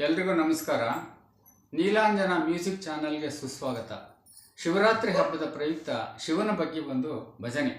ಎಲ್ರಿಗೂ ನಮಸ್ಕಾರ. ನೀಲಾಂಜನ ಮ್ಯೂಸಿಕ್ ಚಾನಲ್ಗೆ ಸುಸ್ವಾಗತ. ಶಿವರಾತ್ರಿ ಹಬ್ಬದ ಪ್ರಯುಕ್ತ ಶಿವನ ಬಗ್ಗೆ ಒಂದು ಭಜನೆ.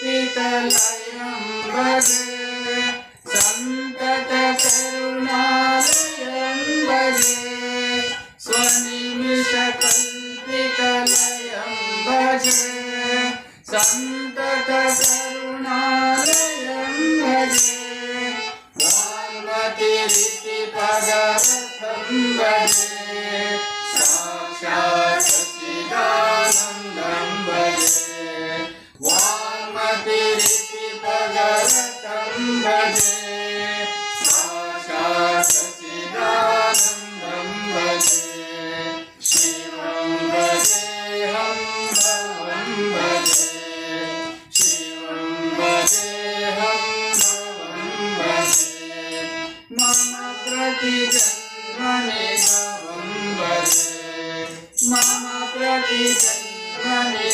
कल्पितलयं भजे सन्ततकरुणालयं भजे स्वनिमिषकल्पितलयं भजे सन्ततकरुणालयं भजे वाल्मतिरिति पदरथं भजे साक्षात् सच्चिदानन्दं भजे वाल्मतिरिति पदरथं भजे साक्षात् सच्चिदानन्दं भजे शिवं भजेऽहं भवं भजे शिवं भजेऽहं भवं भजे मम प्रतिजन्मनि भवं भजे मम प्रतिजन्मनि